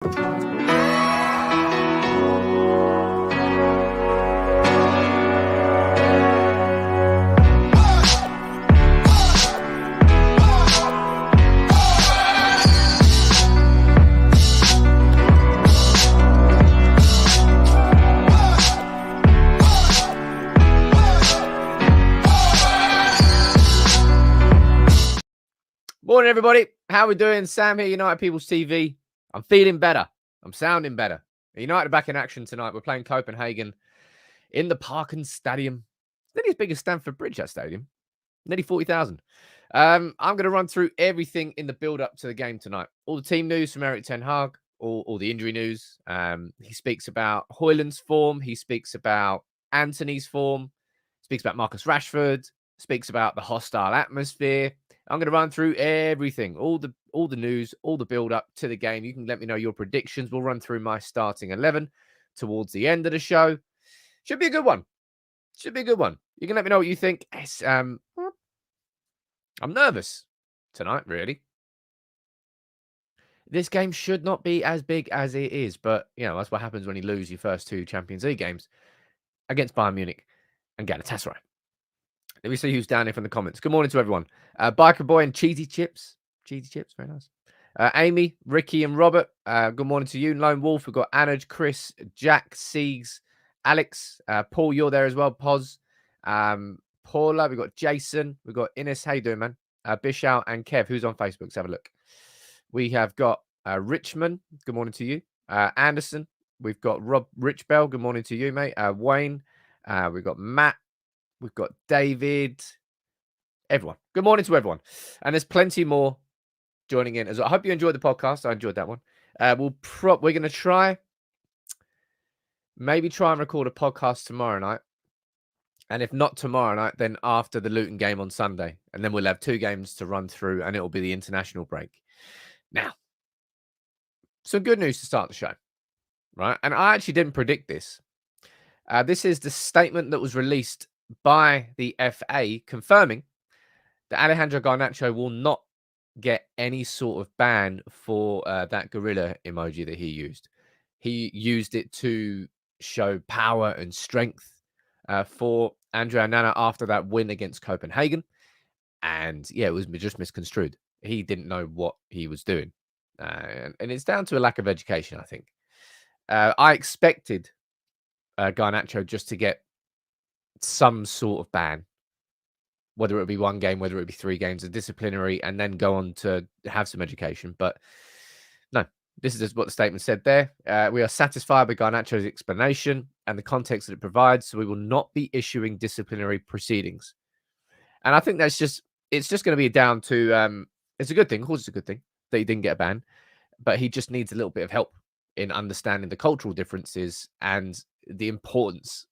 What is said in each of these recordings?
Morning, everybody. How we doing? Sam here, United People's TV. I'm feeling better. I'm sounding better. United are back in action tonight. We're playing Copenhagen in the Parken Stadium. It's nearly as big as Stamford Bridge, that stadium. Nearly 40,000. I'm going to run through everything in the build-up to the game tonight. All the team news from Erik Ten Hag, all the injury news. He speaks about Hojlund's form. He speaks about Antony's form. Speaks about Marcus Rashford. Speaks about the hostile atmosphere. I'm going to run through everything, all the news, all the build-up to the game. You can let me know your predictions. We'll run through my starting 11 towards the end of the show. Should be a good one. Should be a good one. You can let me know what you think. I'm nervous tonight, really. This game should not be as big as it is, but, you know, that's what happens when you lose your first two Champions League games against Bayern Munich and Galatasaray. Let me see who's down here from the comments. Good morning to everyone. Biker Boy and Cheesy Chips. Cheesy Chips, very nice. Amy, Ricky, and Robert. Good morning to you. Lone Wolf. We've got Anaj, Chris, Jack, Siegs, Alex. Paul, you're there as well. Poz. Paula. We've got Jason. We've got Ines. How you doing, man? Bishout and Kev. Who's on Facebook? Let's have a look. We have got Richmond. Good morning to you. Anderson. We've got Rob Richbell. Good morning to you, mate. Wayne. We've got Matt. We've got David, everyone. Good morning to everyone. And there's plenty more joining in as well. I hope you enjoyed the podcast. I enjoyed that one. We're going to maybe try and record a podcast tomorrow night. And if not tomorrow night, then after the Luton game on Sunday. And then we'll have two games to run through and it'll be the international break. Now, some good news to start the show, right? And I actually didn't predict this. This is the statement that was released by the FA confirming that Alejandro Garnacho will not get any sort of ban for that gorilla emoji that he used. He used it to show power and strength for Andre Onana after that win against Copenhagen. And yeah, it was just misconstrued. He didn't know what he was doing. And it's down to a lack of education, I think. I expected Garnacho just to get some sort of ban, whether it would be one game, whether it would be 3 games, a disciplinary, and then go on to have some education. But no, this is just what the statement said there. We are satisfied with Garnacho's explanation and the context that it provides, so we will not be issuing disciplinary proceedings. And I think it's just going to be down to, it's a good thing, of course it's a good thing that he didn't get a ban, but he just needs a little bit of help in understanding the cultural differences and the importance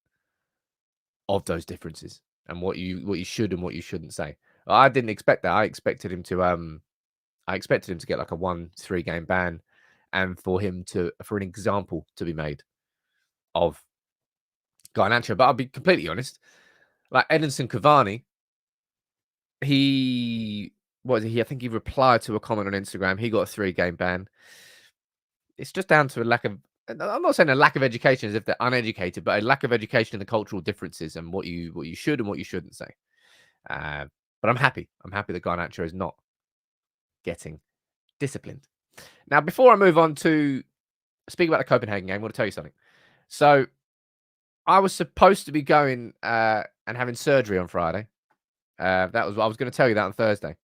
of those differences and what you should and what you shouldn't say. I didn't expect that. I expected him to get like a 1-3 game ban, and for an example to be made of Garnacho. But I'll be completely honest, like Edinson Cavani, I think he replied to a comment on Instagram. He got a 3-game ban. It's just down to a lack of, I'm not saying a lack of education as if they're uneducated, but a lack of education in the cultural differences and what you should and what you shouldn't say. But I'm happy. I'm happy that Garnacho is not getting disciplined. Now, before I move on to speak about the Copenhagen game, I want to tell you something. So I was supposed to be going and having surgery on Friday. I was going to tell you that on Thursday. It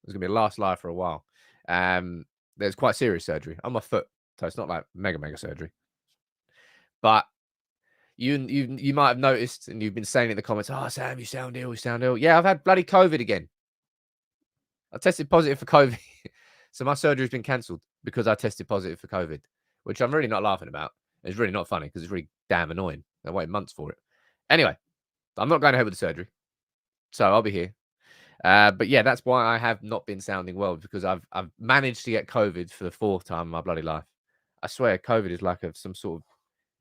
was going to be the last live for a while. There's quite serious surgery on my foot. So it's not like mega surgery. But you might have noticed, and you've been saying in the comments, "Oh, Sam, you sound ill. Yeah, I've had bloody COVID again. I tested positive for COVID. So my surgery's been cancelled because I tested positive for COVID, which I'm really not laughing about. It's really not funny because it's really damn annoying. I waited months for it. Anyway, I'm not going ahead with the surgery. So I'll be here. But yeah, that's why I have not been sounding well, because I've managed to get COVID for the 4th time in my bloody life. I swear, COVID is like some sort of,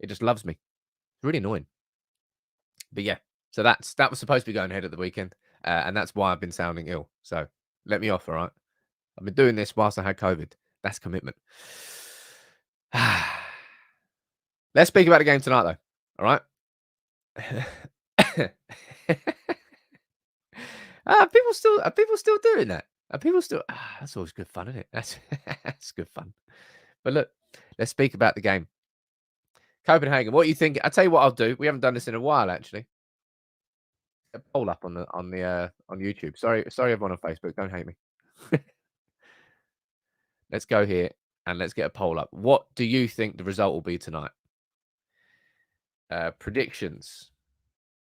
it just loves me. It's really annoying. But yeah, so that was supposed to be going ahead at the weekend, and that's why I've been sounding ill. So let me off, all right? I've been doing this whilst I had COVID. That's commitment. Let's speak about the game tonight, though. All right. Are people still doing that? Are people still? That's always good fun, isn't it? That's good fun. But look, let's speak about the game. Copenhagen. What do you think? I tell you what I'll do. We haven't done this in a while, actually. A poll up on YouTube. Sorry, everyone on Facebook. Don't hate me. Let's go here and let's get a poll up. What do you think the result will be tonight? Predictions.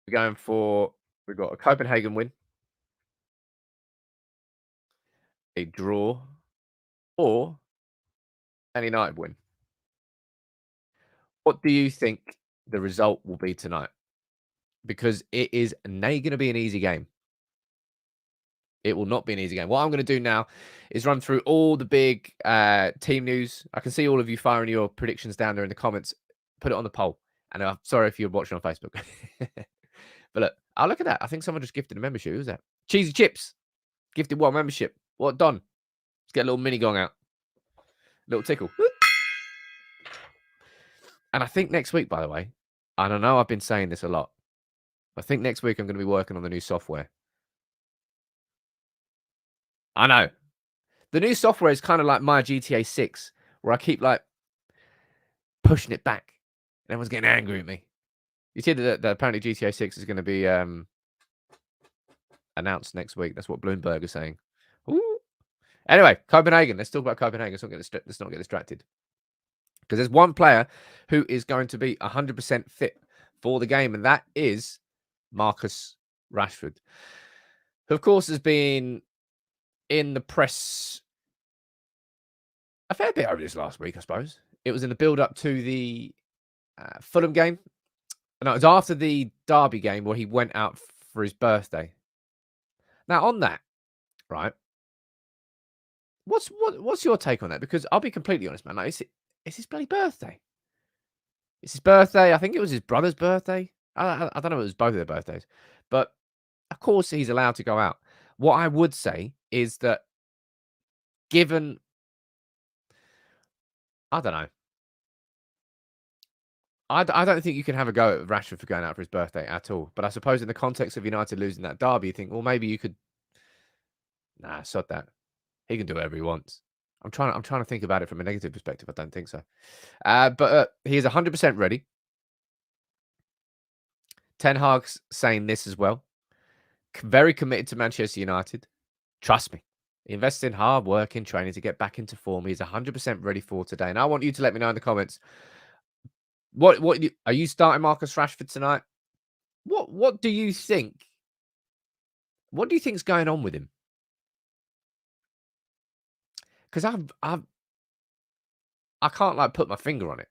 We're going for. We've got a Copenhagen win, a draw, or an United win. What do you think the result will be tonight? Because it is going to be an easy game. It will not be an easy game. What I'm going to do now is run through all the big team news. I can see all of you firing your predictions down there in the comments. Put it on the poll. And I'm sorry if you're watching on Facebook. But look, look at that. I think someone just gifted a membership. Who's that? Cheesy Chips. Gifted what membership? What done? Let's get a little mini gong out. Little tickle. And I think next week, by the way, and I know I've been saying this a lot, I think next week I'm going to be working on the new software. I know. The new software is kind of like my GTA 6, where I keep like pushing it back. And everyone's getting angry at me. You see that apparently GTA 6 is going to be announced next week. That's what Bloomberg is saying. Ooh. Anyway, Copenhagen. Let's talk about Copenhagen. Let's not get distracted. Because there's one player who is going to be 100% fit for the game, and that is Marcus Rashford, who, of course, has been in the press a fair bit over this last week, I suppose. It was in the build-up to the Fulham game. No, it was after the Derby game where he went out for his birthday. Now, on that, right, what's your take on that? Because I'll be completely honest, man. Like, it's his bloody birthday. It's his birthday. I think it was his brother's birthday. I don't know if it was both of their birthdays. But, of course, he's allowed to go out. What I would say is that given... I don't know. I don't think you can have a go at Rashford for going out for his birthday at all. But I suppose in the context of United losing that derby, you think, well, maybe you could... Nah, sod that. He can do whatever he wants. I'm trying to think about it from a negative perspective. I don't think so. But he is 100% ready. Ten Hag's saying this as well. Very committed to Manchester United. Trust me. He invests in hard work in training to get back into form. He's 100% ready for today. And I want you to let me know in the comments. Are you starting Marcus Rashford tonight? What do you think? What do you think's going on with him? Because I can't like put my finger on it.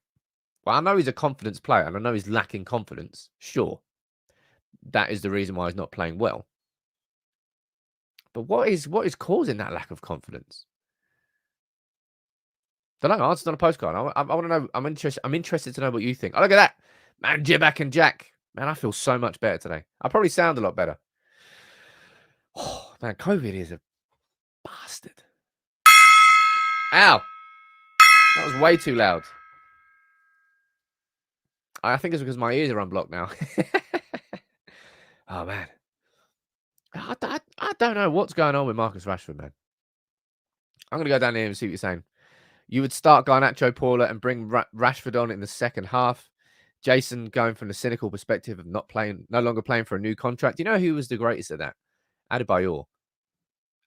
Well, I know he's a confidence player, and I know he's lacking confidence. Sure, that is the reason why he's not playing well. But what is causing that lack of confidence? Don't know. Answer on a postcard. I want to know. I'm interested to know what you think. Oh, look at that, man! Jibak and Jack. Man, I feel so much better today. I probably sound a lot better. Oh man, COVID is a bastard. Ow! That was way too loud. I think it's because my ears are unblocked now. Oh man, I don't know what's going on with Marcus Rashford, man. I'm gonna go down here and see what you're saying. You would start Garnacho Paula and bring Rashford on in the second half. Jason going from the cynical perspective of no longer playing for a new contract. You know who was the greatest at that? Adebayor.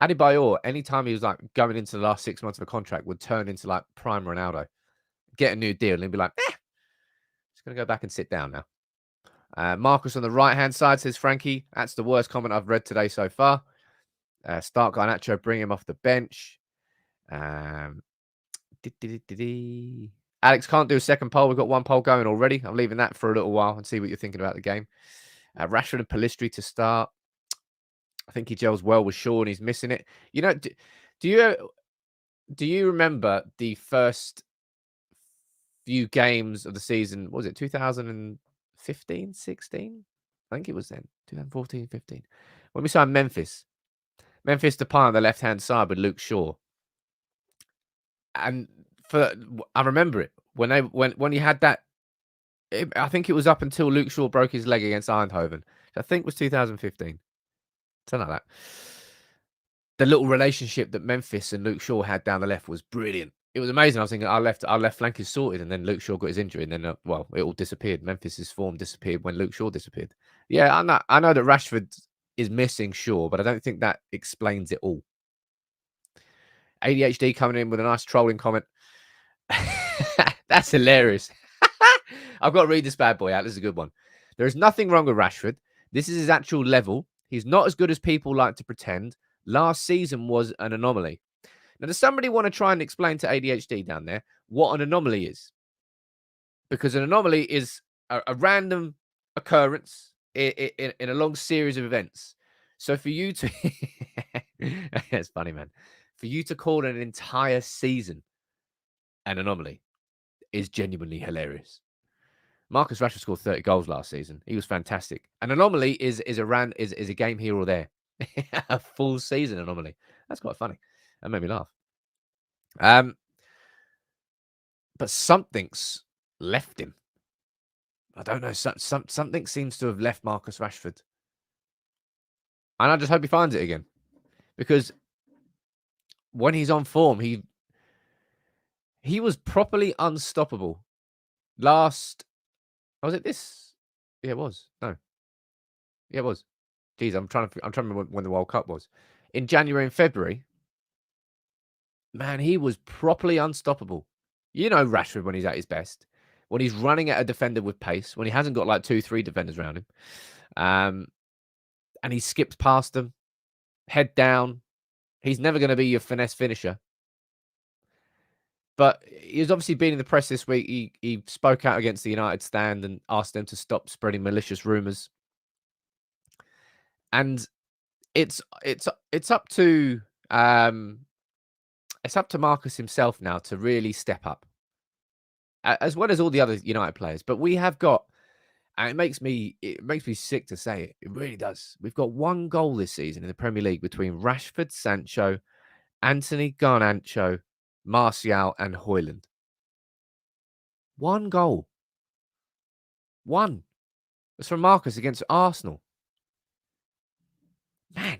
Adebayor, anytime he was like going into the last 6 months of a contract, would turn into like prime Ronaldo, get a new deal, and he'd be like, just gonna go back and sit down now. Marcus on the right-hand side says, Frankie, that's the worst comment I've read today so far. Start Garnacho, bring him off the bench. Alex can't do a second poll. We've got one poll going already. I'm leaving that for a little while and see what you're thinking about the game. Rashford and Pellistri to start. I think he gels well with Shaw and he's missing it. You know, do you remember the first few games of the season? What was it 2015, 16? I think it was then 2014, 15. When we signed Memphis Depay on the left-hand side with Luke Shaw. And I remember it when you had that I think it was up until Luke Shaw broke his leg against Eindhoven. I think was 2015. Something like that. The little relationship that Memphis and Luke Shaw had down the left was brilliant. It was amazing. I was thinking, our left flank is sorted, and then Luke Shaw got his injury, and then well, it all disappeared. Memphis's form disappeared when Luke Shaw disappeared. Yeah, I know that Rashford is missing Shaw, but I don't think that explains it all. ADHD coming in with a nice trolling comment. That's hilarious. I've got to read this bad boy out. This is a good one. There is nothing wrong with Rashford. This is his actual level. He's not as good as people like to pretend. Last season was an anomaly. Now, does somebody want to try and explain to ADHD down there what an anomaly is? Because an anomaly is a random occurrence in a long series of events. So for you to... It's funny, man. For you to call an entire season an anomaly is genuinely hilarious. Marcus Rashford scored 30 goals last season. He was fantastic. An anomaly is a game here or there. A full season anomaly. That's quite funny. That made me laugh. But something's left him. I don't know. Something seems to have left Marcus Rashford. And I just hope he finds it again. Because when he's on form, he was properly unstoppable. Was it this? Yeah, it was. No. Yeah, it was. Geez, I'm trying to remember when the World Cup was. In January and February, man, he was properly unstoppable. You know Rashford when he's at his best. When he's running at a defender with pace, when he hasn't got like 2-3 defenders around him. And he skips past them, head down. He's never going to be your finesse finisher. But he's obviously been in the press this week. He spoke out against the United stand and asked them to stop spreading malicious rumours. And it's up to Marcus himself now to really step up, as well as all the other United players. But we have got, and it makes me sick to say it. It really does. We've got one goal this season in the Premier League between Rashford, Sancho, Antony, Garnacho, Martial, and Hojlund. One goal. One. It's from Marcus against Arsenal. Man,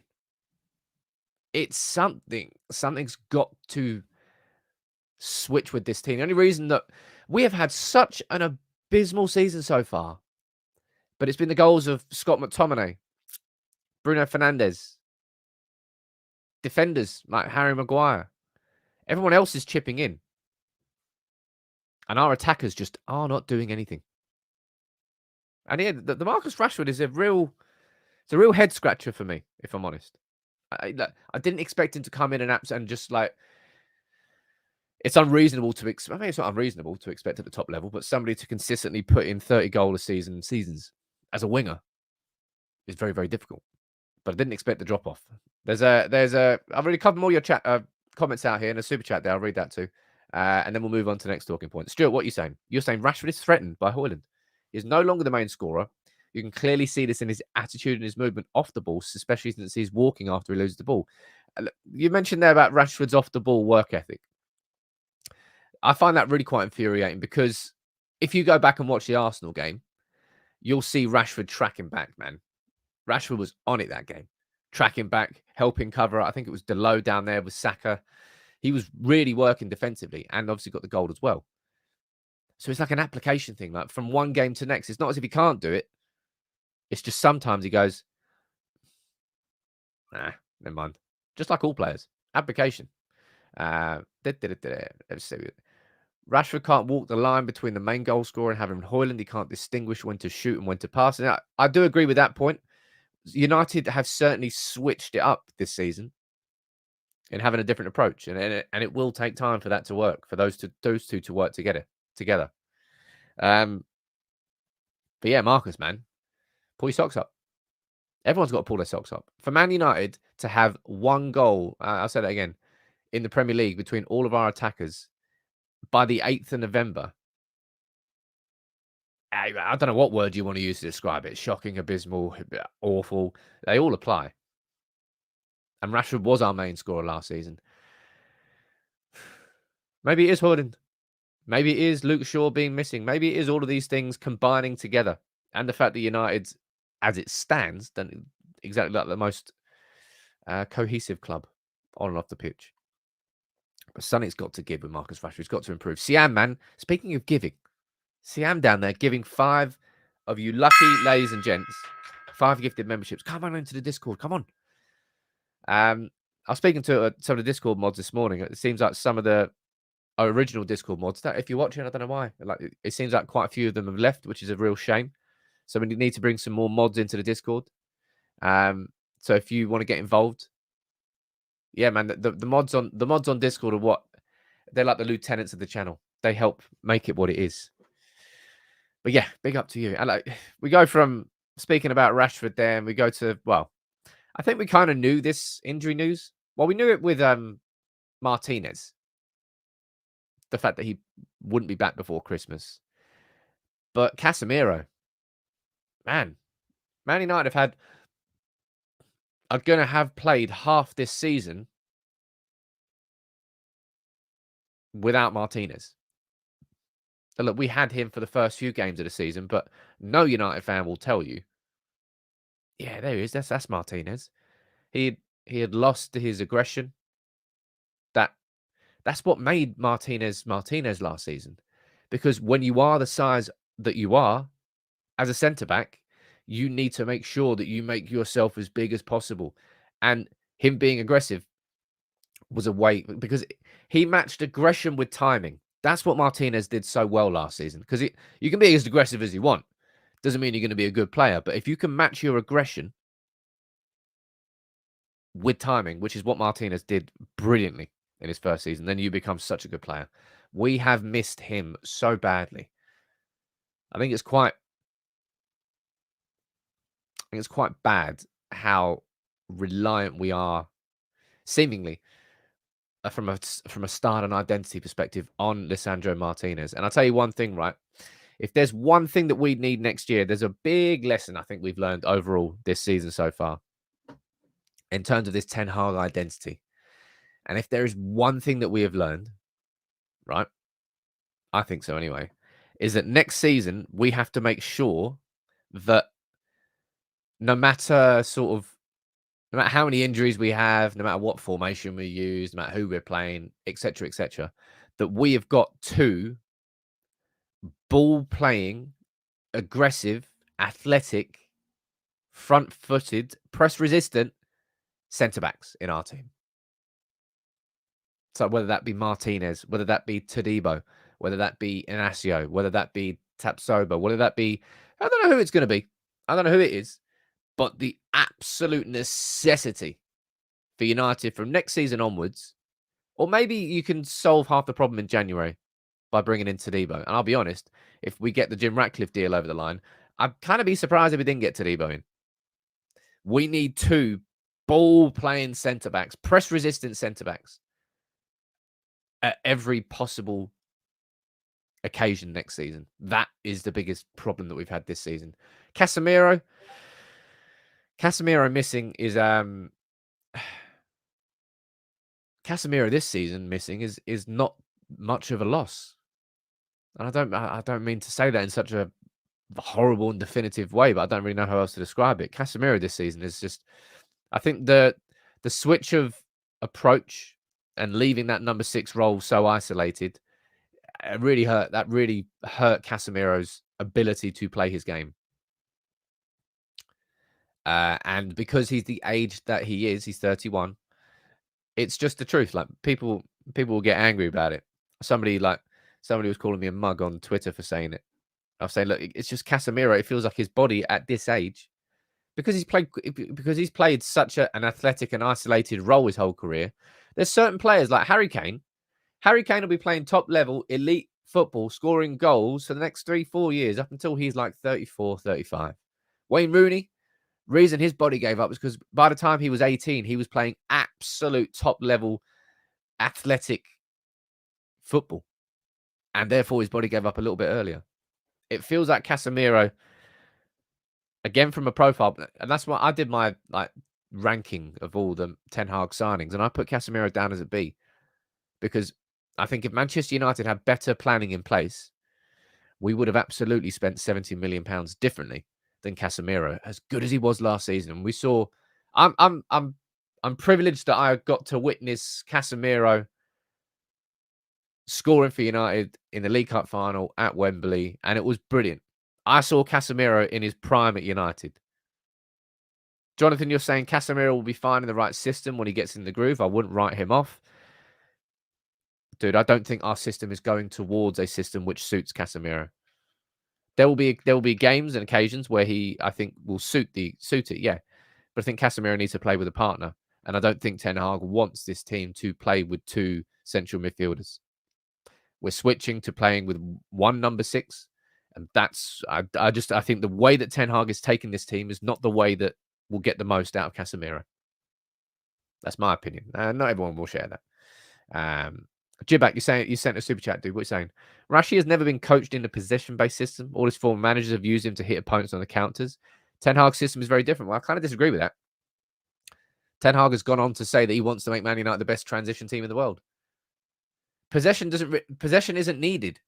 it's something. Something's got to switch with this team. The only reason that we have had such an abysmal season so far, but it's been the goals of Scott McTominay, Bruno Fernandes, defenders like Harry Maguire. Everyone else is chipping in. And our attackers just are not doing anything. And yeah, the Marcus Rashford is a real head scratcher for me, if I'm honest. I didn't expect him to come in and just like, it's unreasonable to expect. I mean, it's not unreasonable to expect at the top level, but somebody to consistently put in 30 goal a seasons as a winger is very, very difficult. But I didn't expect the drop off. I've already covered all your comments out here in a super chat there. I'll read that too. And then we'll move on to the next talking point. Stuart, what are you saying? You're saying Rashford is threatened by Hojlund. He's no longer the main scorer. You can clearly see this in his attitude and his movement off the ball, especially since he's walking after he loses the ball. You mentioned there about Rashford's off the ball work ethic. I find that really quite infuriating because if you go back and watch the Arsenal game, you'll see Rashford tracking back, man. Rashford was on it that game. Tracking back, helping cover. I think it was Delo down there with Saka. He was really working defensively and obviously got the goal as well. So it's like an application thing, like from one game to next. It's not as if he can't do it. It's just sometimes he goes, nah, never mind. Just like all players. Application. Let's see. Rashford can't walk the line between the main goal scorer and having Hojlund. He can't distinguish when to shoot and when to pass. And I do agree with that point. United have certainly switched it up this season in having a different approach, and it will take time for that to work, for those two to work together. But yeah, Marcus, man, pull your socks up. Everyone's got to pull their socks up. For Man United to have one goal, I'll say that again, in the Premier League between all of our attackers by the 8th of November. I don't know what word you want to use to describe it. Shocking, abysmal, awful. They all apply. And Rashford was our main scorer last season. Maybe it is Hojlund. Maybe it is Luke Shaw being missing. Maybe it is all of these things combining together. And the fact that United's, as it stands, don't exactly like the most cohesive club on and off the pitch. But Sonny's got to give with Marcus Rashford. He's got to improve. Siam, man, speaking of giving, Siam down there giving 5 of you lucky ladies and gents 5 gifted memberships. Come on into the Discord. Come on. I was speaking to some of the Discord mods this morning. It seems like some of the original Discord mods, that if you're watching, I don't know why. Like, it seems like quite a few of them have left, which is a real shame. So we need to bring some more mods into the Discord. So if you want to get involved, yeah, man, the mods on Discord are what they're like, the lieutenants of the channel. They help make it what it is. But yeah, big up to you. And like, we go from speaking about Rashford there, and we go to, well, I think we kind of knew this injury news. Well, we knew it with Martinez, the fact that he wouldn't be back before Christmas. But Casemiro, man United are going to have played half this season without Martinez. And look, we had him for the first few games of the season, but no United fan will tell you, yeah, there he is. That's Martinez. He had lost his aggression. That's what made Martinez last season. Because when you are the size that you are as a centre-back, you need to make sure that you make yourself as big as possible. And him being aggressive was a way, because he matched aggression with timing. That's what Martinez did so well last season. Because you can be as aggressive as you want. Doesn't mean you're going to be a good player. But if you can match your aggression with timing, which is what Martinez did brilliantly in his first season, then you become such a good player. We have missed him so badly. I think it's quite bad how reliant we are, seemingly, from a style and identity perspective, on Lisandro Martinez. And I'll tell you one thing, right? If there's one thing that we need next year, there's a big lesson I think we've learned overall this season so far in terms of this Ten Hag identity. And if there is one thing that we have learned, right? I think so anyway, is that next season we have to make sure that no matter how many injuries we have, no matter what formation we use, no matter who we're playing, etc., that we have got 2 ball-playing, aggressive, athletic, front-footed, press-resistant centre-backs in our team. So whether that be Martinez, whether that be Todibo, whether that be Inacio, whether that be Tapsoba, whether that be, I don't know who it's going to be. I don't know who it is. But the absolute necessity for United from next season onwards, or maybe you can solve half the problem in January by bringing in Todibo. And I'll be honest, if we get the Jim Ratcliffe deal over the line, I'd kind of be surprised if we didn't get Todibo in. We need 2 ball-playing centre-backs, press-resistant centre-backs at every possible occasion next season. That is the biggest problem that we've had this season. Casemiro missing is Casemiro this season missing is not much of a loss. And I don't mean to say that in such a horrible and definitive way, but I don't really know how else to describe it. Casemiro this season is just, I think the switch of approach and leaving that number 6 role so isolated, it really hurt. That really hurt Casemiro's ability to play his game. And because he's the age that he is, he's 31. It's just the truth. Like, people will get angry about it. Somebody was calling me a mug on Twitter for saying it. I was saying, look, it's just Casemiro. It feels like his body at this age, because he's played such an athletic and isolated role his whole career. There's certain players like Harry Kane. Harry Kane will be playing top level elite football, scoring goals for the next 3-4 years up until he's like 34, 35. Wayne Rooney, reason his body gave up was because by the time he was 18, he was playing absolute top level athletic football, and therefore his body gave up a little bit earlier. It feels like Casemiro, again, from a profile, and that's why I did my ranking of all the Ten Hag signings, and I put Casemiro down as a B, because I think if Manchester United had better planning in place, we would have absolutely spent £70 million differently than Casemiro, as good as he was last season. And we saw, I'm privileged that I got to witness Casemiro scoring for United in the League Cup final at Wembley, and it was brilliant. I saw Casemiro in his prime at United. Jonathan, you're saying Casemiro will be fine in the right system when he gets in the groove. I wouldn't write him off. Dude, I don't think our system is going towards a system which suits Casemiro. There will be games and occasions where I think will suit it, yeah. But I think Casemiro needs to play with a partner. And I don't think Ten Hag wants this team to play with two central midfielders. We're switching to playing with one number 6. And I think the way that Ten Hag is taking this team is not the way that will get the most out of Casemiro. That's my opinion. Not everyone will share that. Jibak, you sent a super chat, dude. What are you saying? Rashi has never been coached in a possession-based system. All his former managers have used him to hit opponents on the counters. Ten Hag's system is very different. Well, I kind of disagree with that. Ten Hag has gone on to say that he wants to make Man United the best transition team in the world. Possession isn't needed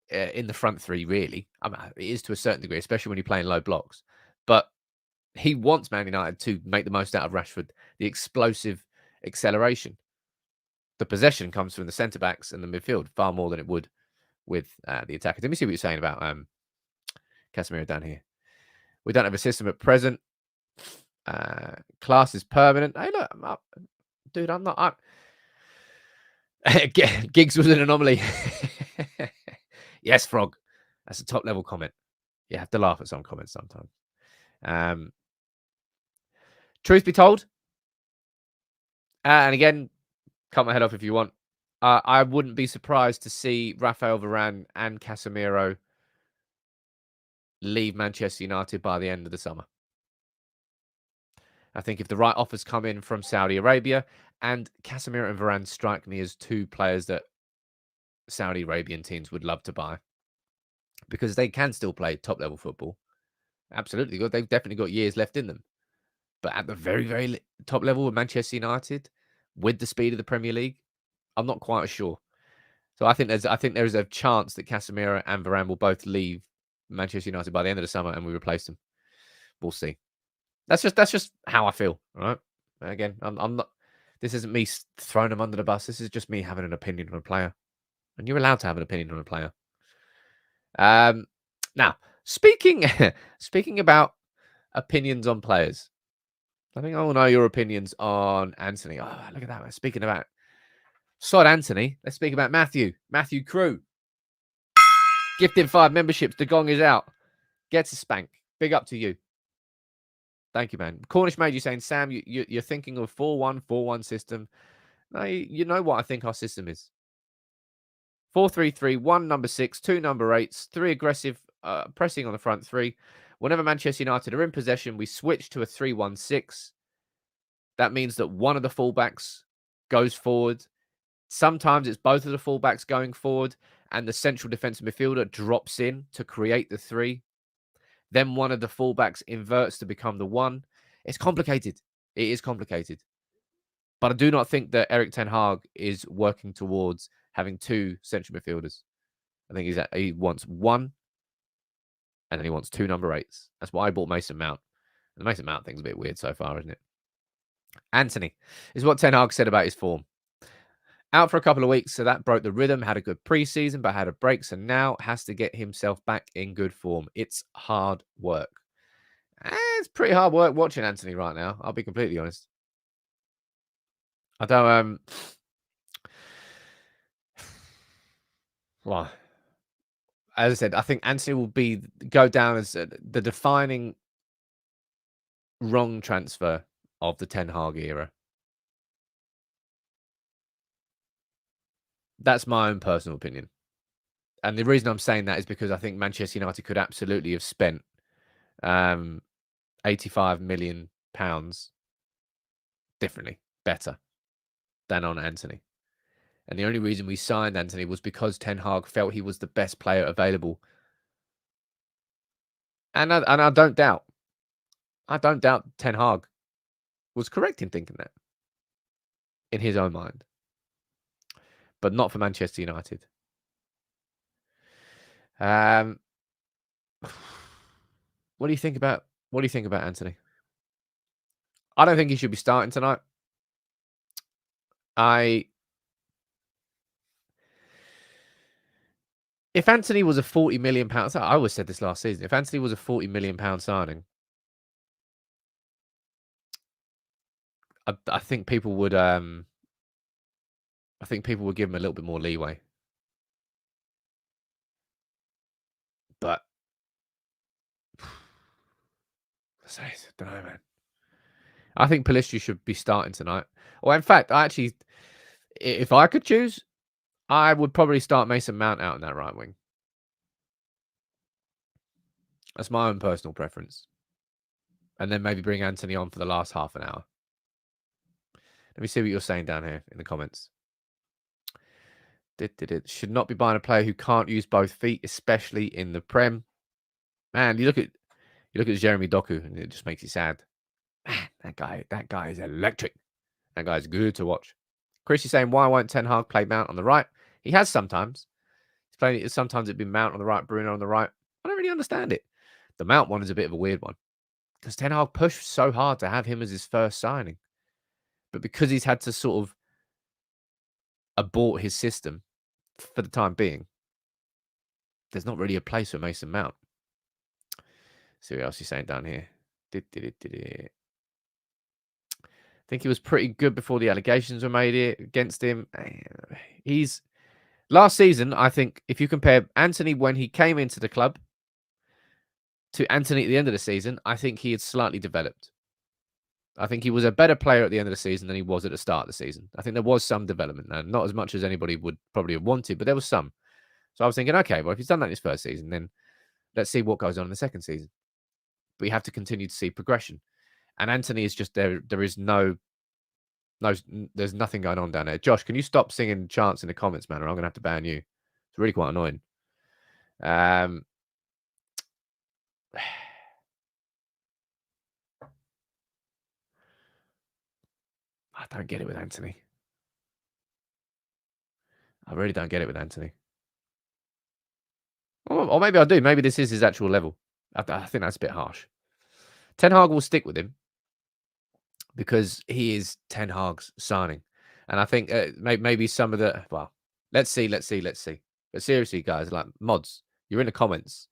in the front three, really. I mean, it is to a certain degree, especially when you're playing low blocks. But he wants Man United to make the most out of Rashford, the explosive acceleration. The possession comes from the centre backs and the midfield far more than it would with the attackers. Let me see what you're saying about Casemiro down here. We don't have a system at present. Class is permanent. Hey, look, dude, I'm not. Giggs was an anomaly. Yes, Frog. That's a top level comment. You have to laugh at some comments sometimes. Truth be told, and again, cut my head off if you want. I wouldn't be surprised to see Rafael Varane and Casemiro leave Manchester United by the end of the summer. I think if the right offers come in from Saudi Arabia, and Casemiro and Varane strike me as two players that Saudi Arabian teams would love to buy because they can still play top level football. Absolutely. They've definitely got years left in them. But at the very, very top level of Manchester United, with the speed of the Premier League, I'm not quite sure. So I think there's a chance that Casemiro and Varane will both leave Manchester United by the end of the summer, and we replace them. We'll see. That's just how I feel. All right. Again, I'm not. This isn't me throwing them under the bus. This is just me having an opinion on a player, and you're allowed to have an opinion on a player. Now speaking about opinions on players, I think I will know your opinions on Antony. Oh, look at that. Speaking about Sod Antony, let's speak about Matthew Crew. Gifted 5 memberships. The gong is out. Gets a spank. Big up to you. Thank you, man. Cornish made you saying, Sam, you're thinking of a 4-1-4-1 system. No, you know what I think our system is. 4-3-3, 1 number 6, 2 number 8s, 3 aggressive pressing on the front 3. Whenever Manchester United are in possession, we switch to a 3-1-6. That means that one of the fullbacks goes forward. Sometimes it's both of the fullbacks going forward, and the central defensive midfielder drops in to create the 3. Then one of the fullbacks inverts to become the 1. It's complicated. It is complicated. But I do not think that Erik ten Hag is working towards having 2 central midfielders. I think he wants 1, and then he wants 2 number 8s. That's why I bought Mason Mount. And the Mason Mount thing's a bit weird so far, isn't it? Antony is what Ten Hag said about his form. Out for a couple of weeks, so that broke the rhythm. Had a good preseason, but had a break, so now has to get himself back in good form. It's hard work. It's pretty hard work watching Antony right now. I'll be completely honest. I don't. Well, as I said, I think Antony will go down as the defining wrong transfer of the Ten Hag era. That's my own personal opinion. And the reason I'm saying that is because I think Manchester United could absolutely have spent £85 million differently, better than on Antony. And the only reason we signed Antony was because Ten Hag felt he was the best player available. And I don't doubt Ten Hag was correct in thinking that in his own mind. but not for Manchester United. What do you think about Antony? I don't think he should be starting tonight. If Antony was a £40 million, I always said this last season. If Antony was a £40 million signing, I think people would. I think people would give him a little bit more leeway. But I don't know, man. I think Pulisic should be starting tonight. Or in fact, if I could choose, I would probably start Mason Mount out in that right wing. That's my own personal preference. And then maybe bring Antony on for the last half an hour. Let me see what you're saying down here in the comments. Should not be buying a player who can't use both feet, especially in the Prem. Man, you look at Jeremy Doku, and it just makes you sad. Man, that guy is electric. That guy's good to watch. Chris is saying, why won't Ten Hag play Mount on the right? He has sometimes. He's playing it. Sometimes it'd be Mount on the right, Bruno on the right. I don't really understand it. The Mount one is a bit of a weird one because Ten Hag pushed so hard to have him as his first signing, but because he's had to sort of abort his system for the time being, there's not really a place for Mason Mount. See what else he's saying down here. I think he was pretty good before the allegations were made against him. Last season, I think if you compare Antony when he came into the club to Antony at the end of the season, I think he had slightly developed. I think he was a better player at the end of the season than he was at the start of the season. I think there was some development, and not as much as anybody would probably have wanted, but there was some. So I was thinking, okay, well, if he's done that in his first season, then let's see what goes on in the second season. But you have to continue to see progression. And Antony is just there. There is there's nothing going on down there. Josh, can you stop singing chants in the comments, man, or I'm going to have to ban you? It's really quite annoying. I don't get it with Antony. I really don't get it with Antony. Or maybe I do. Maybe this is his actual level. I think that's a bit harsh. Ten Hag will stick with him because he is Ten Hag's signing. And I think maybe some of the... Well, let's see. But seriously, guys, like mods, you're in the comments.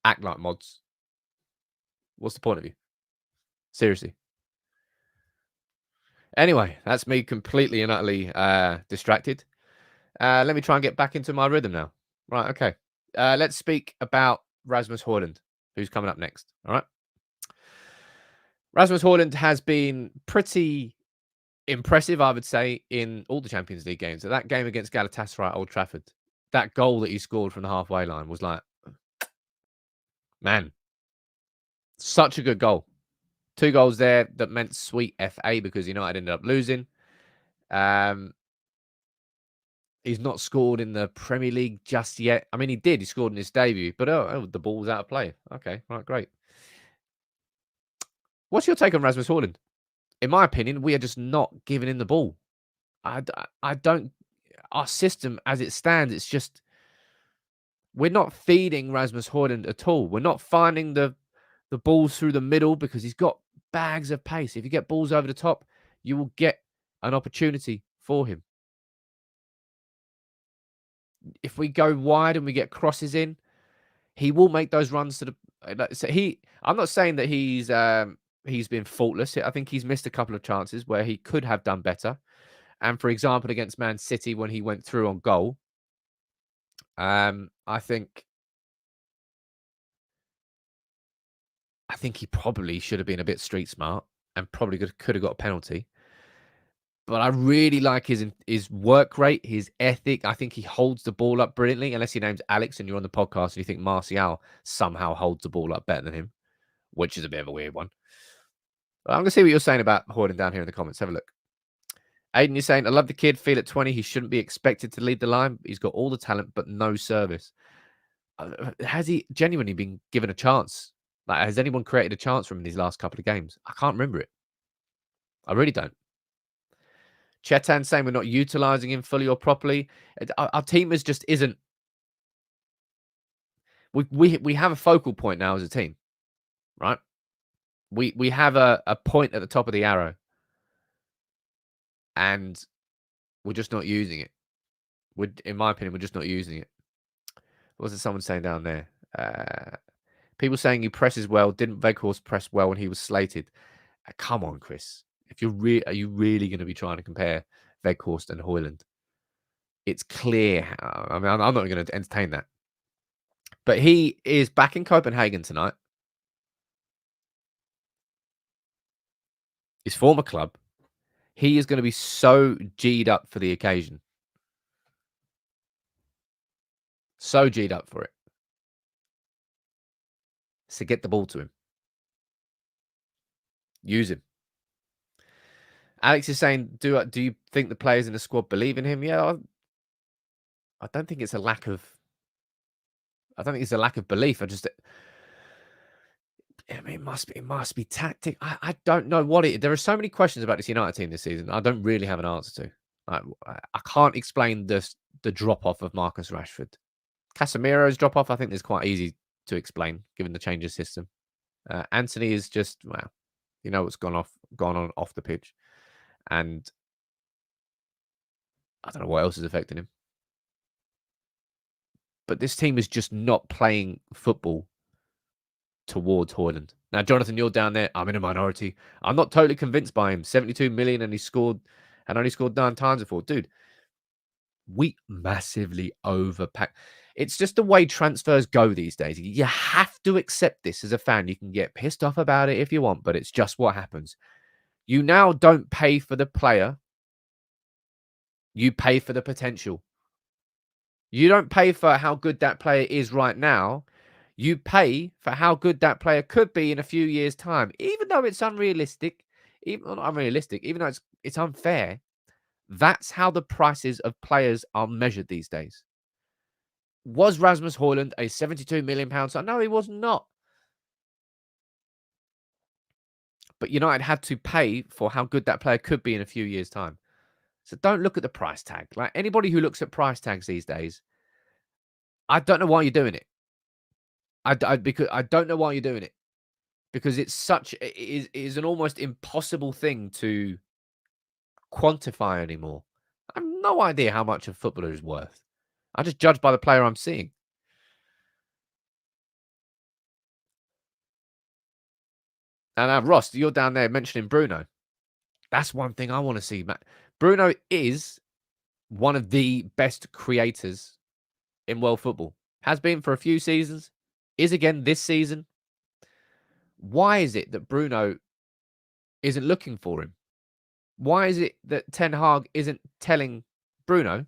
Act like mods. What's the point of you? Seriously. Anyway, that's me completely and utterly distracted. Let me try and get back into my rhythm now. Right, okay. Let's speak about Rasmus Hojlund, who's coming up next. All right. Rasmus Hojlund has been pretty impressive, I would say, in all the Champions League games. So that game against Galatasaray at Old Trafford, that goal that he scored from the halfway line was like, man, such a good goal. 2 goals there that meant sweet FA because United ended up losing. He's not scored in the Premier League just yet. I mean, he did. He scored in his debut, but the ball was out of play. Okay, right, great. What's your take on Rasmus Hojlund? In my opinion, we are just not giving him the ball. I don't... Our system, as it stands, it's just... We're not feeding Rasmus Hojlund at all. We're not finding the balls through the middle because he's got bags of pace. If you get balls over the top, you will get an opportunity for him. If we go wide and we get crosses in, he will make those runs to the... I'm not saying that he's been faultless. I think he's missed a couple of chances where he could have done better. And for example, against Man City, when he went through on goal, I think he probably should have been a bit street smart and probably could have got a penalty. But I really like his work rate, his ethic. I think he holds the ball up brilliantly, unless your name's Alex and you're on the podcast and you think Martial somehow holds the ball up better than him, which is a bit of a weird one. But I'm going to see what you're saying about Hojlund down here in the comments. Have a look. Aiden, you're saying, I love the kid. Feel at 20, he shouldn't be expected to lead the line. He's got all the talent, but no service. Has he genuinely been given a chance? Like, has anyone created a chance for him in these last couple of games? I can't remember it. I really don't. Chetan saying we're not utilising him fully or properly. Our team just isn't. We have a focal point now as a team, right? We have a point at the top of the arrow, and we're just not using it. In my opinion, we're just not using it. What was it someone saying down there? People saying he presses well. Didn't Weghorst press well when he was slated? Come on, Chris. Are you really going to be trying to compare Weghorst and Hojlund? It's clear. I mean, I'm not going to entertain that. But he is back in Copenhagen tonight. His former club. He is going to be so G'd up for the occasion. So G'd up for it. So get the ball to him. Use him. Alex is saying, do you think the players in the squad believe in him? Yeah, I don't think it's a lack of. I don't think it's a lack of belief. I mean, it must be tactic. I don't know what it. There are so many questions about this United team this season. I don't really have an answer to. I can't explain the drop off of Marcus Rashford. Casemiro's drop off, I think, is quite easy to explain given the change of system. Antony is just you know what's gone on off the pitch, and I don't know what else is affecting him. But this team is just not playing football towards Hojlund. Now, Jonathan, you're down there. I'm in a minority. I'm not totally convinced by him. 72 million and only scored 9 times before. Dude, we massively overpack. It's just the way transfers go these days. You have to accept this as a fan. You can get pissed off about it if you want, but it's just what happens. You now don't pay for the player. You pay for the potential. You don't pay for how good that player is right now. You pay for how good that player could be in a few years' time, even though it's unrealistic, even not unrealistic, even though it's unfair. That's how the prices of players are measured these days. Was Rasmus Hojlund a £72 million sign? No, he was not. But United had to pay for how good that player could be in a few years' time. So don't look at the price tag. Like anybody who looks at price tags these days, I don't know why you're doing it. Because I don't know why you're doing it. Because it is an almost impossible thing to quantify anymore. I have no idea how much a footballer is worth. I just judge by the player I'm seeing. And Ross, you're down there mentioning Bruno. That's one thing I want to see, Matt. Bruno is one of the best creators in world football. Has been for a few seasons. Is again this season. Why is it that Bruno isn't looking for him? Why is it that Ten Hag isn't telling Bruno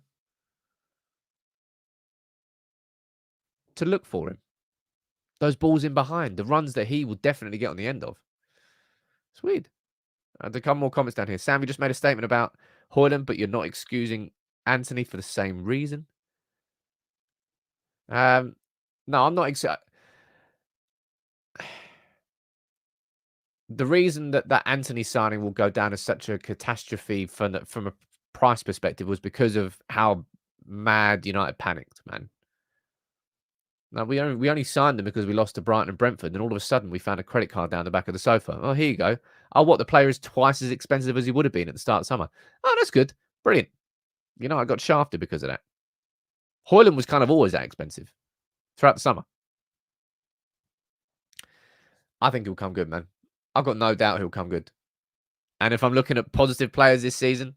to look for him? Those balls in behind, the runs that he will definitely get on the end of. It's weird. There come more comments down here. Sam, you just made a statement about Hojlund, but you're not excusing Antony for the same reason. No, I'm not. The reason that Antony signing will go down as such a catastrophe from a price perspective was because of how mad United panicked, man. Now we only signed them because we lost to Brighton and Brentford, and all of a sudden we found a credit card down the back of the sofa. Oh, here you go. Oh, what, the player is twice as expensive as he would have been at the start of summer. Oh, that's good. Brilliant. You know, I got shafted because of that. Hojlund was kind of always that expensive throughout the summer. I think he'll come good, man. I've got no doubt he'll come good. And if I'm looking at positive players this season,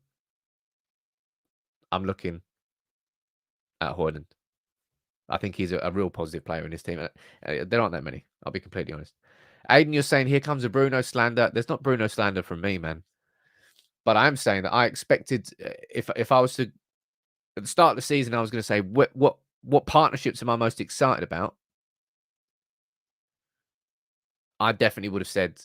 I'm looking at Hojlund. I think he's a real positive player in this team. There aren't that many. I'll be completely honest. Aiden, you're saying here comes a Bruno slander. There's not Bruno slander from me, man. But I'm saying that I expected, if I was to, at the start of the season, I was going to say, what partnerships am I most excited about? I definitely would have said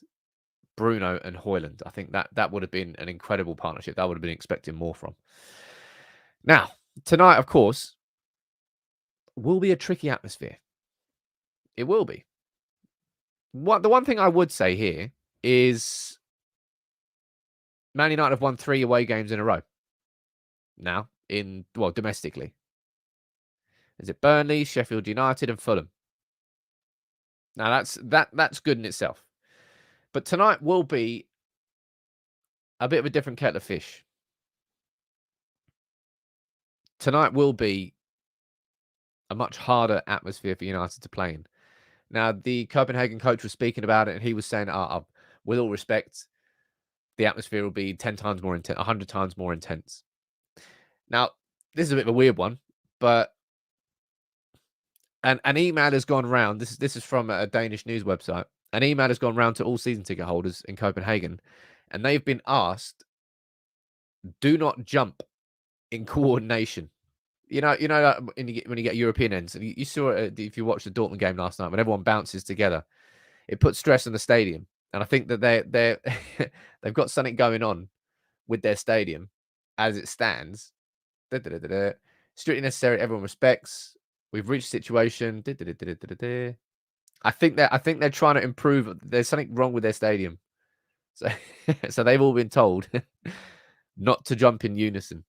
Bruno and Hojlund. I think that would have been an incredible partnership. That would have been expecting more from. Now, tonight, of course, will be a tricky atmosphere. It will be. The one thing I would say here is Man United have won 3 away games in a row. now domestically. Is it Burnley, Sheffield United, and Fulham? Now that's good in itself. But tonight will be a bit of a different kettle of fish. Tonight will be a much harder atmosphere for United to play in. Now, the Copenhagen coach was speaking about it, and he was saying, with all respect, the atmosphere will be 10 times more intense, 100 times more intense. Now, this is a bit of a weird one, but an email has gone round. This is from a Danish news website. An email has gone round to all season ticket holders in Copenhagen, and they've been asked, do not jump in coordination. When you get European ends, and you saw it if you watched the Dortmund game last night, when everyone bounces together, it puts stress on the stadium. And I think that they've got something going on with their stadium as it stands. Strictly necessary, everyone respects. We've reached a situation. I think they're trying to improve. There's something wrong with their stadium. So they've all been told not to jump in unison.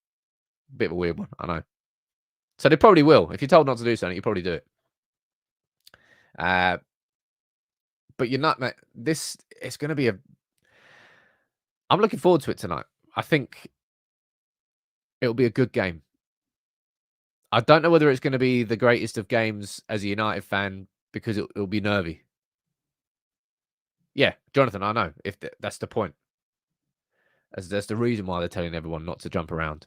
Bit of a weird one, I know. So they probably will. If you're told not to do something, you probably do it. But you're not, mate. It's going to be I'm looking forward to it tonight. I think it'll be a good game. I don't know whether it's going to be the greatest of games as a United fan because it'll be nervy. Yeah, Jonathan, I know. If that's the point. That's the reason why they're telling everyone not to jump around.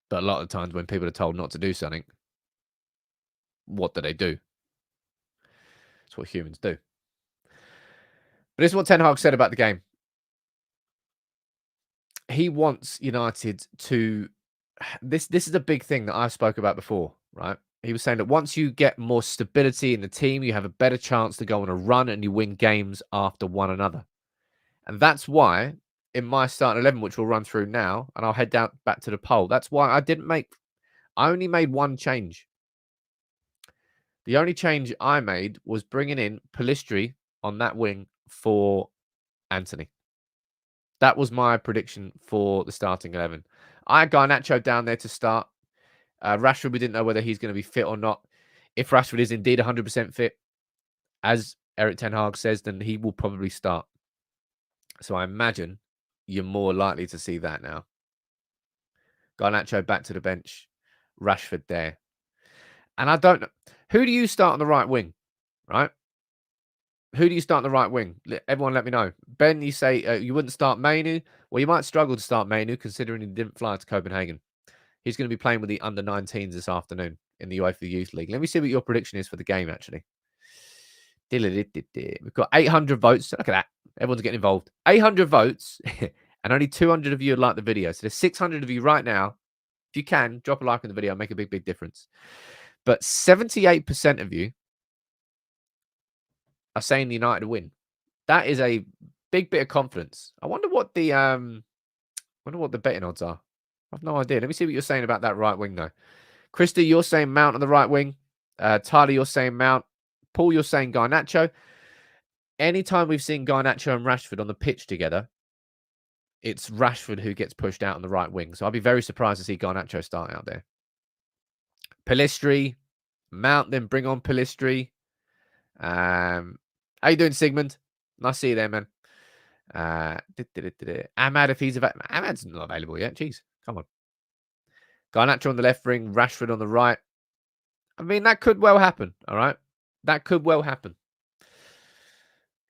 But a lot of times when people are told not to do something, what do they do? That's what humans do. But this is what Ten Hag said about the game. He wants United to... This is a big thing that I spoke about before, right? He was saying that once you get more stability in the team, you have a better chance to go on a run and you win games after one another. And that's why in my starting 11, which we'll run through now, and I'll head down back to the poll. That's why I only made one change. The only change I made was bringing in Pellistri on that wing for Antony. That was my prediction for the starting 11. I had Garnacho down there to start. Rashford, we didn't know whether he's going to be fit or not. If Rashford is indeed 100% fit, as Erik Ten Hag says, then he will probably start. So I imagine you're more likely to see that now. Garnacho back to the bench. Rashford there. And I don't know. Who do you start on the right wing? Right? Who do you start on the right wing? Everyone let me know. Ben, you say you wouldn't start Mainu. Well, you might struggle to start Mainu considering he didn't fly to Copenhagen. He's going to be playing with the under-19s this afternoon in the UEFA Youth League. Let me see what your prediction is for the game, actually. We've got 800 votes. Look at that. Everyone's getting involved. 800 votes, and only 200 of you would like the video. So there's 600 of you right now. If you can, drop a like on the video. Make a big, big difference. But 78% of you are saying the United win. That is a big bit of confidence. I wonder what the betting odds are. I have no idea. Let me see what you're saying about that right wing, though. Christy, you're saying Mount on the right wing. Tyler, you're saying Mount. Paul, you're saying Garnacho. Anytime we've seen Garnacho and Rashford on the pitch together, it's Rashford who gets pushed out on the right wing. So I'll be very surprised to see Garnacho start out there. Pellistri, Mount, then bring on Pellistri. How you doing, Sigmund? Nice to see you there, man. Ahmad, if he's available. Ahmad's not available yet. Jeez, come on. Garnacho on the left wing, Rashford on the right. I mean, that could well happen, all right? That could well happen.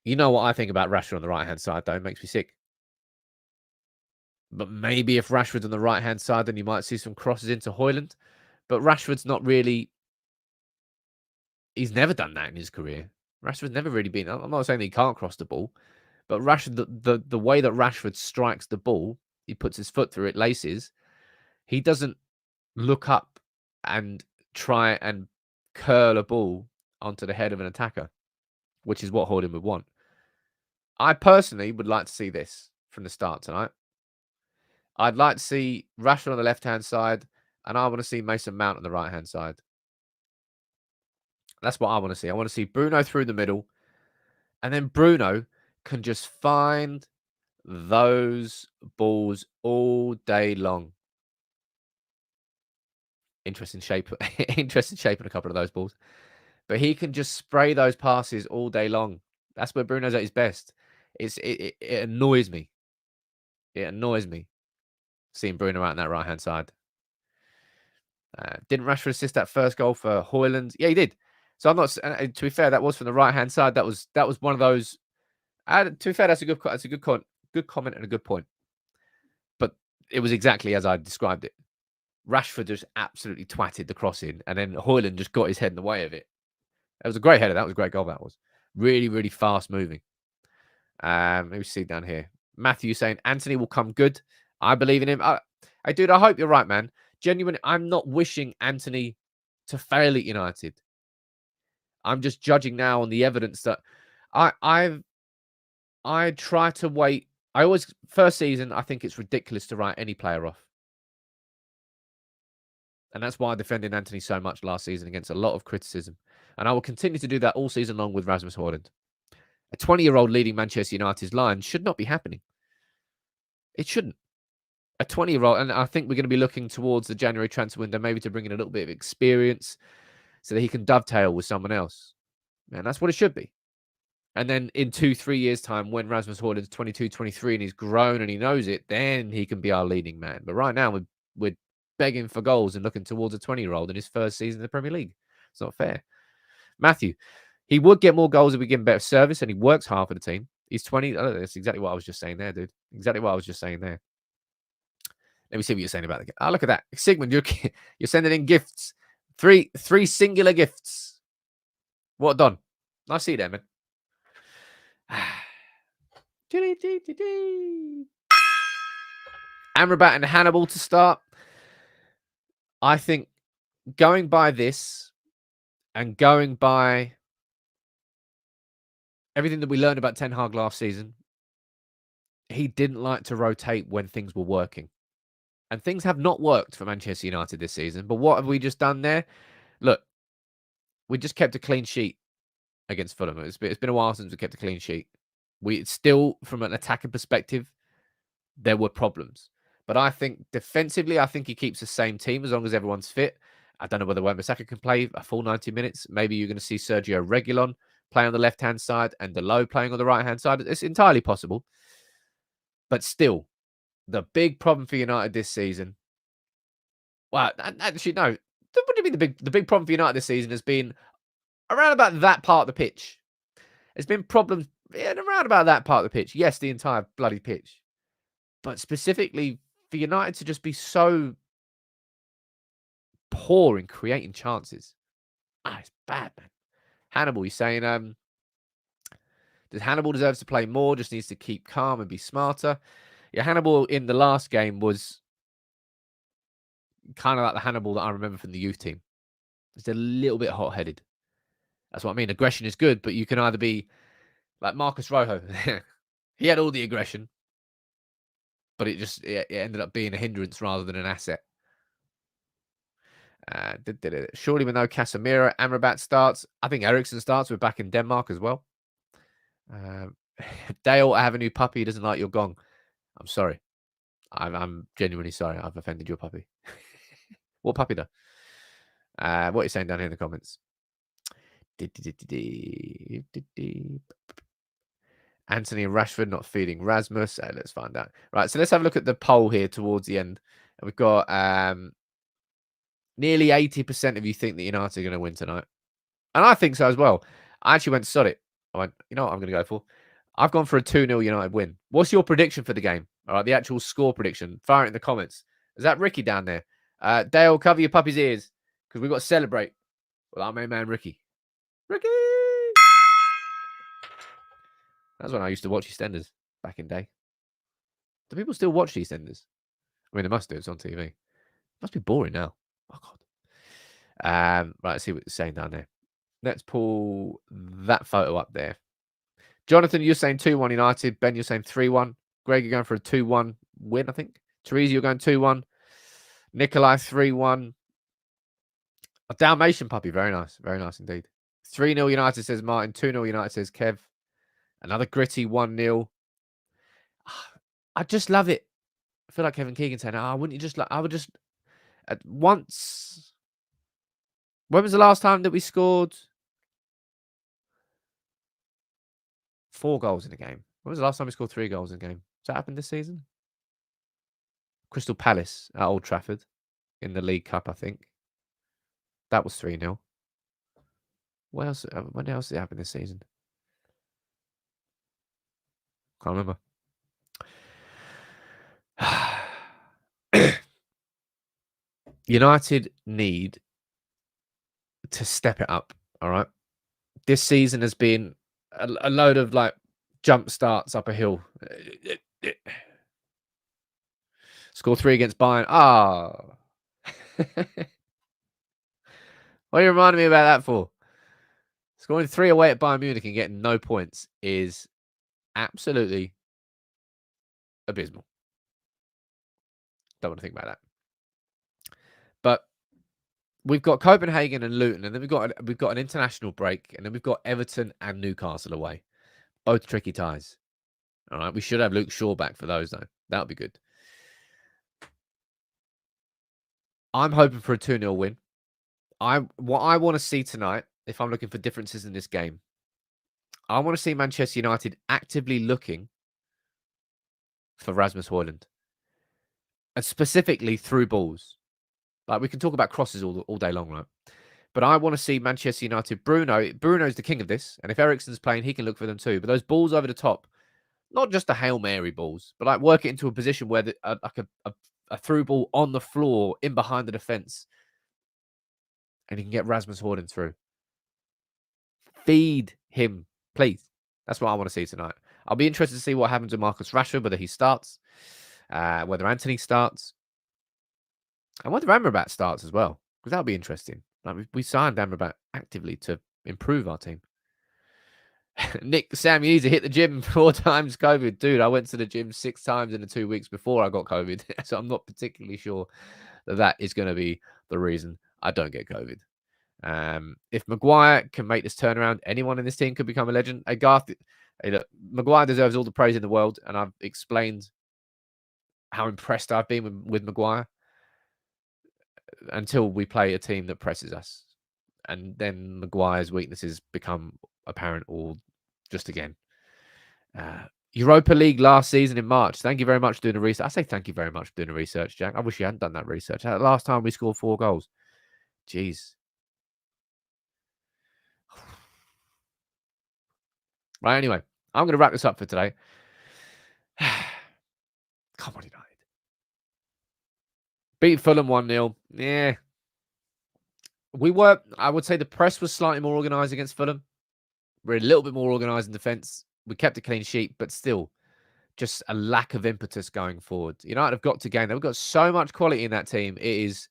You know what I think about Rashford on the right-hand side, though. It makes me sick. But maybe if Rashford's on the right-hand side, then you might see some crosses into Hojlund. But Rashford's not really... He's never done that in his career. Rashford's never really been... I'm not saying he can't cross the ball. But Rashford, the way that Rashford strikes the ball, he puts his foot through it, laces. He doesn't look up and try and curl a ball onto the head of an attacker, which is what Hojlund would want. I personally would like to see this from the start tonight. I'd like to see Rashford on the left-hand side, and I want to see Mason Mount on the right-hand side. That's what I want to see. I want to see Bruno through the middle, and then Bruno can just find those balls all day long. Interesting shape. Interesting shape in a couple of those balls. But he can just spray those passes all day long. That's where Bruno's at his best. It annoys me. It annoys me seeing Bruno out on that right-hand side. Didn't Rashford assist that first goal for Hojlund? Yeah, he did. So I'm not. To be fair, that was from the right-hand side. That was one of those. To be fair, that's a good comment and a good point. But it was exactly as I described it. Rashford just absolutely twatted the cross in, and then Hojlund just got his head in the way of it. That was a great header. That was a great goal. That was really, really fast moving. Let me see down here. Matthew saying Antony will come good. I believe in him. I hope you're right, man. Genuinely, I'm not wishing Antony to fail at United. I'm just judging now on the evidence that I try to wait. I always first season, I think it's ridiculous to write any player off. And that's why I defended Antony so much last season against a lot of criticism. And I will continue to do that all season long with Rasmus Hojlund. A 20-year-old leading Manchester United's line should not be happening. It shouldn't. A 20-year-old, and I think we're going to be looking towards the January transfer window, maybe to bring in a little bit of experience so that he can dovetail with someone else. And that's what it should be. And then in 2-3 years' time, when Rasmus Hojlund's 22, 23, and he's grown and he knows it, then he can be our leading man. But right now, we're begging for goals and looking towards a 20-year-old in his first season in the Premier League. It's not fair. Matthew, he would get more goals if we give him better service, and he works hard for the team. He's 20. Oh, that's exactly what I was just saying there, dude. Exactly what I was just saying there. Let me see what you're saying about the game. Oh, look at that. Sigmund, you're sending in gifts. Three singular gifts. What done? I see that, man. Amrabat and Hannibal to start. I think going by this and going by everything that we learned about Ten Hag last season, he didn't like to rotate when things were working. And things have not worked for Manchester United this season. But what have we just done there? Look, we just kept a clean sheet against Fulham. It's been a while since we kept a clean sheet. We still, from an attacking perspective, there were problems. But I think defensively, I think he keeps the same team as long as everyone's fit. I don't know whether Wan-Bissaka can play a full 90 minutes. Maybe you're going to see Sergio Reguilon play on the left-hand side and Delo playing on the right-hand side. It's entirely possible. But still, the big problem for United this season. Well, actually, no. What do you mean the big problem for United this season has been around about that part of the pitch? There's been problems around about that part of the pitch. Yes, the entire bloody pitch. But specifically for United to just be so poor in creating chances. It's bad, man. Hannibal, you're saying, does Hannibal deserves to play more? Just needs to keep calm and be smarter. Yeah, Hannibal in the last game was kind of like the Hannibal that I remember from the youth team. Just a little bit hot-headed. That's what I mean. Aggression is good, but you can either be like Marcus Rashford. He had all the aggression, but it ended up being a hindrance rather than an asset. Surely with no Casemiro, Amrabat starts. I think Eriksen starts. We're back in Denmark as well. Dale, I have a new puppy. He doesn't like your gong. I'm sorry. I'm genuinely sorry. I've offended your puppy. What puppy though? What are you saying down here in the comments? Antony and Rashford not feeding Rasmus. Let's find out. Right, so let's have a look at the poll here towards the end. And we've got nearly 80% of you think that United are going to win tonight. And I think so as well. I actually went sod it. I went, you know what I'm going to go for? I've gone for a 2-0 United win. What's your prediction for the game? All right, the actual score prediction. Fire it in the comments. Is that Ricky down there? Dale, cover your puppy's ears because we've got to celebrate with our main man, Ricky. Ricky! That's when I used to watch EastEnders back in day. Do people still watch EastEnders? I mean, they must do. It's on TV. It must be boring now. Oh, God. Right, let's see what it's saying down there. Let's pull that photo up there. Jonathan, you're saying 2-1 United. Ben, you're saying 3-1. Greg, you're going for a 2-1 win, I think. Teresa, you're going 2-1. Nikolai, 3-1. A Dalmatian puppy. Very nice. Very nice indeed. 3-0 United, says Martin. 2-0 United, says Kev. Another gritty 1-0. I just love it. I feel like Kevin Keegan saying, "Ah, wouldn't you just like? I would just at once." When was the last time that we scored 4 goals in a game? When was the last time we scored 3 goals in a game? Has that happened this season? Crystal Palace at Old Trafford in the League Cup, I think. That was 3-0. What else? When else did it happen this season? Can't remember. United need to step it up. All right. This season has been a load of like jump starts up a hill. Score 3 against Bayern. Ah. What are you reminding me about that for? Scoring 3 away at Bayern Munich and getting no points is absolutely abysmal. Don't want to think about that. But we've got Copenhagen and Luton, and then we've got an international break, and then we've got Everton and Newcastle away. Both tricky ties. All right, we should have Luke Shaw back for those though. That would be good. I'm hoping for a 2-0 win. What I want to see tonight, if I'm looking for differences in this game, I want to see Manchester United actively looking for Rasmus Hojlund, and specifically through balls. Like we can talk about crosses all day long, right? But I want to see Manchester United. Bruno's the king of this, and if Eriksen's playing, he can look for them too. But those balls over the top, not just the Hail Mary balls, but like work it into a position where like a through ball on the floor in behind the defense, and he can get Rasmus Hojlund through. Feed him, please. That's what I want to see tonight. I'll be interested to see what happens with Marcus Rashford, whether he starts, whether Antony starts, and whether Amrabat starts as well, because that'll be interesting. Like we signed Amrabat actively to improve our team. Nick Sam User hit the gym 4 times COVID. Dude, I went to the gym 6 times in the 2 weeks before I got COVID. So I'm not particularly sure that is going to be the reason I don't get COVID. If Maguire can make this turnaround, anyone in this team could become a legend. Hey, Garth, hey, look, Maguire deserves all the praise in the world, and I've explained how impressed I've been with Maguire until we play a team that presses us. And then Maguire's weaknesses become apparent or just again. Europa League last season in March. Thank you very much for doing the research. I say thank you very much for doing the research, Jack. I wish you hadn't done that research. Last time we scored 4 goals. Jeez. Right, anyway, I'm going to wrap this up for today. Come on, United. Beat Fulham 1-0. Yeah. I would say the press was slightly more organised against Fulham. We're a little bit more organised in defence. We kept a clean sheet, but still, just a lack of impetus going forward. United have got to gain. They've got so much quality in that team. It is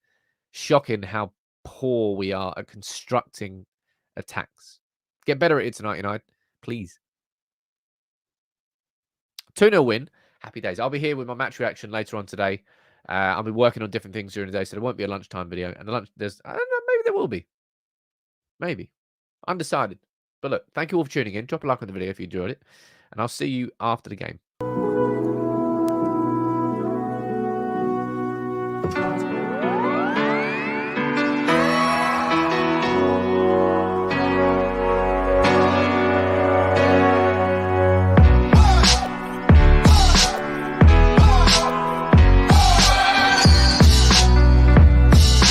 shocking how poor we are at constructing attacks. Get better at it tonight, United. Please. 2-0 win. Happy days. I'll be here with my match reaction later on today. I'll be working on different things during the day, so there won't be a lunchtime video. And I don't know, maybe there will be. Maybe. Undecided. But look, thank you all for tuning in. Drop a like on the video if you enjoyed it. And I'll see you after the game.